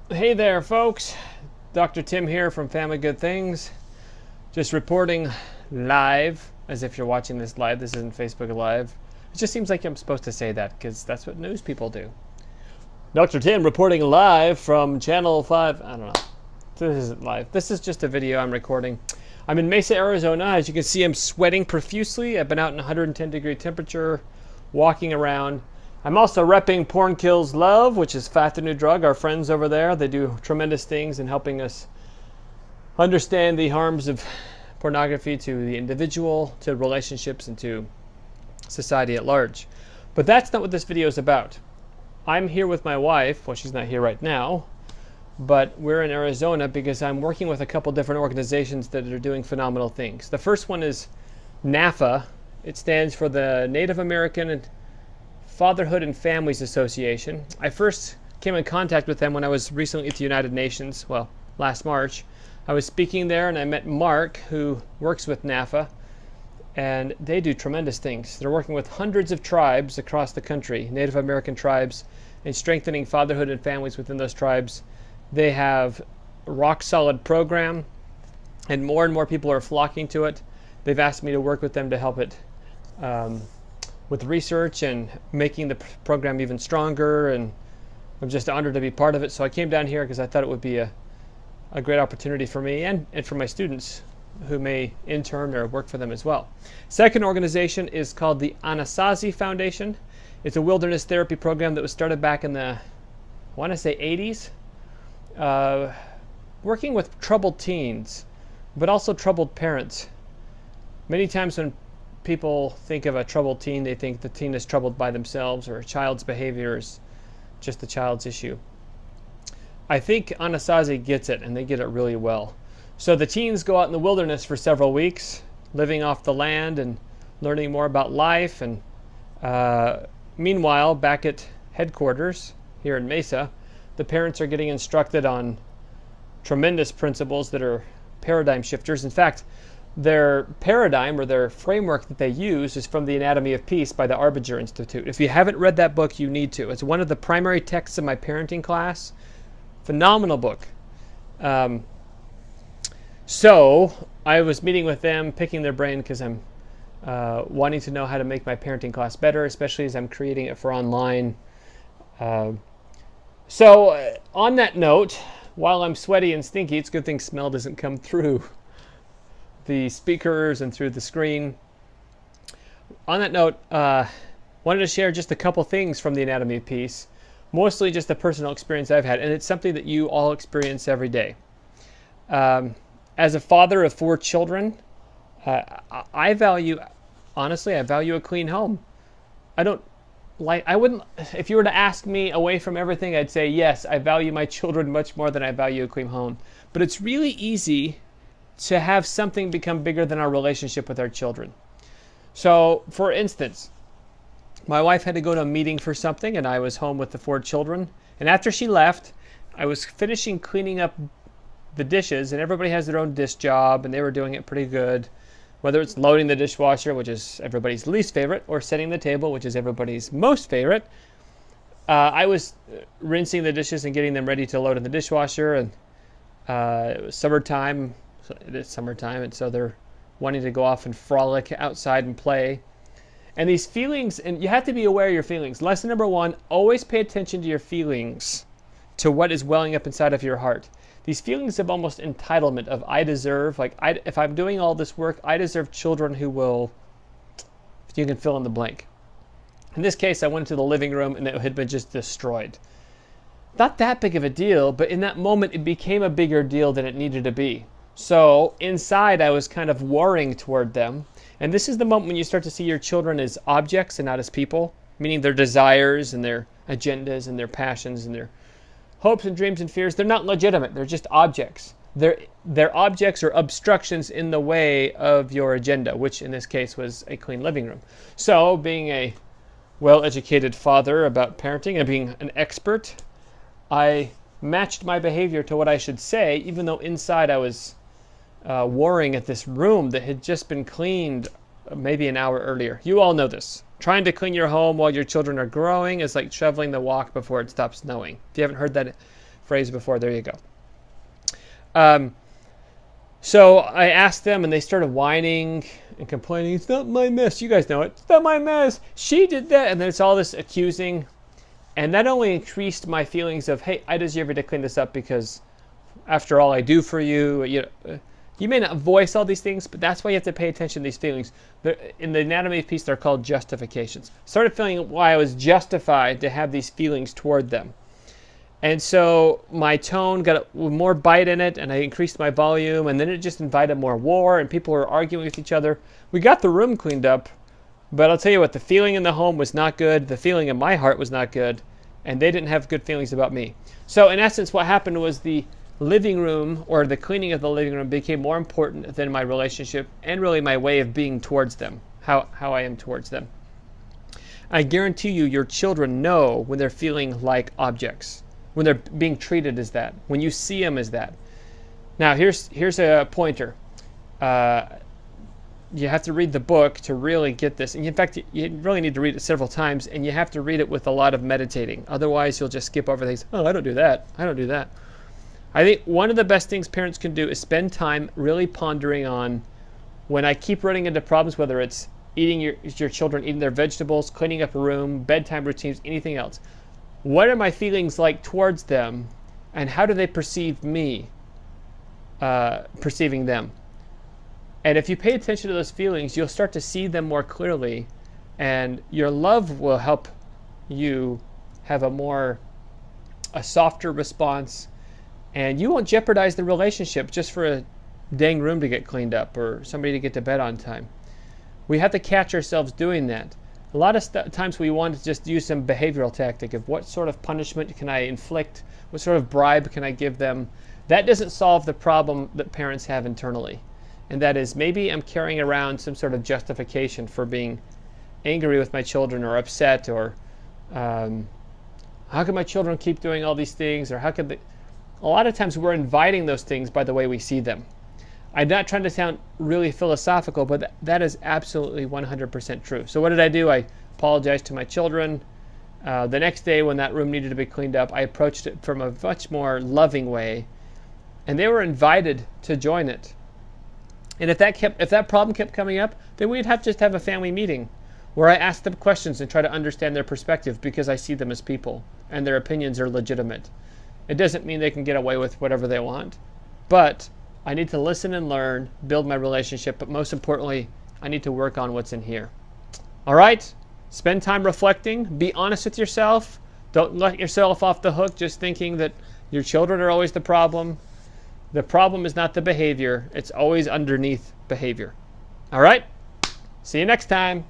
Hey there, folks. Dr. Tim here from Family Good Things. Just reporting live, as if you're watching this live. This isn't Facebook Live. It just seems like I'm supposed to say that because that's what news people do. Dr. Tim reporting live from Channel 5. I don't know. This isn't live. This is just a video I'm recording. I'm in Mesa, Arizona. As you can see, I'm sweating profusely. I've been out in 110-degree temperature, walking around. I'm also repping Porn Kills Love, which is Fat the New Drug. Our friends over there, they do tremendous things in helping us understand the harms of pornography to the individual, to relationships, and to society at large. But that's not what this video is about. I'm here with my wife. Well, she's not here right now, but we're in Arizona because I'm working with a couple different organizations that are doing phenomenal things. The first one is NAFA. It stands for the Native American Fatherhood and Families Association. I first came in contact with them when I was recently at the United Nations, well, last March. I was speaking there and I met Mark, who works with NAFA, and they do tremendous things. They're working with hundreds of tribes across the country, Native American tribes, and strengthening fatherhood and families within those tribes. They have a rock-solid program, and more people are flocking to it. They've asked me to work with them to help it with research and making the program even stronger, and I'm just honored to be part of it. So I came down here because I thought it would be a great opportunity for me and for my students who may intern or work for them as well. Second organization is called the Anasazi Foundation. It's a wilderness therapy program that was started back in the, I want to say 80s, working with troubled teens, but also troubled parents. Many times when people think of a troubled teen, they think the teen is troubled by themselves or a child's behavior is just the child's issue. I think Anasazi gets it, and they get it really well. So the teens go out in the wilderness for several weeks, living off the land and learning more about life. And meanwhile, back at headquarters here in Mesa, the parents are getting instructed on tremendous principles that are paradigm shifters. In fact, their paradigm or their framework that they use is from The Anatomy of Peace by the Arbinger Institute. If you haven't read that book, you need to. It's one of the primary texts of my parenting class. Phenomenal book. So I was meeting with them, picking their brain because I'm wanting to know how to make my parenting class better, especially as I'm creating it for online. So on that note, while I'm sweaty and stinky, it's a good thing smell doesn't come through the speakers and through the screen. On that note, wanted to share just a couple things from the Anatomy of Peace, mostly just a personal experience I've had, and it's something that you all experience every day. As a father of 4 children, I value a clean home. I wouldn't, if you were to ask me away from everything, I'd say yes, I value my children much more than I value a clean home. But it's really easy to have something become bigger than our relationship with our children. So, for instance, my wife had to go to a meeting for something, and I was home with the 4 children. And after she left, I was finishing cleaning up the dishes, and everybody has their own dish job, and they were doing it pretty good. Whether it's loading the dishwasher, which is everybody's least favorite, or setting the table, which is everybody's most favorite. I was rinsing the dishes and getting them ready to load in the dishwasher, and it was summertime. It's summertime, and so they're wanting to go off and frolic outside and play. And these feelings, and you have to be aware of your feelings. Lesson number 1, always pay attention to your feelings, to what is welling up inside of your heart. These feelings of almost entitlement of I deserve, if I'm doing all this work, I deserve children who will, you can fill in the blank. In this case, I went into the living room and it had been just destroyed. Not that big of a deal, but in that moment it became a bigger deal than it needed to be. So inside I was kind of warring toward them. And this is the moment when you start to see your children as objects and not as people, meaning their desires and their agendas and their passions and their hopes and dreams and fears. They're not legitimate. They're just objects. They're objects or obstructions in the way of your agenda, which in this case was a clean living room. So being a well-educated father about parenting and being an expert, I matched my behavior to what I should say, even though inside I was warring at this room that had just been cleaned maybe an hour earlier. You all know this. Trying to clean your home while your children are growing is like shoveling the walk before it stops snowing. If you haven't heard that phrase before. There you go. So I asked them, and they started whining and complaining. It's not my mess. You guys know it. It's not my mess. She did that. And then it's all this accusing. And that only increased my feelings of, hey, I deserve you to clean this up because after all I do for you, you may not voice all these things, but that's why you have to pay attention to these feelings. In the anatomy piece, they're called justifications. Started feeling why I was justified to have these feelings toward them. And so my tone got more bite in it, and I increased my volume, and then it just invited more war, and people were arguing with each other. We got the room cleaned up, but I'll tell you what, the feeling in the home was not good. The feeling in my heart was not good, and they didn't have good feelings about me. So in essence, what happened was the living room, or the cleaning of the living room, became more important than my relationship and really my way of being towards them, how I am towards them. I guarantee you, your children know when they're feeling like objects, when they're being treated as that, when you see them as that. Now, here's a pointer. You have to read the book to really get this. And in fact, you really need to read it several times, and you have to read it with a lot of meditating. Otherwise, you'll just skip over things. Oh, I don't do that. I don't do that. I think one of the best things parents can do is spend time really pondering on, when I keep running into problems, whether it's eating your children eating their vegetables, cleaning up a room, bedtime routines, anything else. What are my feelings like towards them, and how do they perceive me perceiving them? And if you pay attention to those feelings, you'll start to see them more clearly, and your love will help you have a softer response, and you won't jeopardize the relationship just for a dang room to get cleaned up or somebody to get to bed on time. We have to catch ourselves doing that. A lot of times we want to just use some behavioral tactic of what sort of punishment can I inflict, what sort of bribe can I give them. That doesn't solve the problem that parents have internally. And that is, maybe I'm carrying around some sort of justification for being angry with my children or upset, or how can my children keep doing all these things, or how could they... A lot of times we're inviting those things by the way we see them. I'm not trying to sound really philosophical, but that is absolutely 100% true. So what did I do? I apologized to my children. The next day when that room needed to be cleaned up, I approached it from a much more loving way, and they were invited to join it. And if that problem kept coming up, then we'd have to just have a family meeting where I ask them questions and try to understand their perspective, because I see them as people and their opinions are legitimate. It doesn't mean they can get away with whatever they want, but I need to listen and learn, build my relationship, but most importantly, I need to work on what's in here. All right? Spend time reflecting. Be honest with yourself. Don't let yourself off the hook just thinking that your children are always the problem. The problem is not the behavior. It's always underneath behavior. All right? See you next time.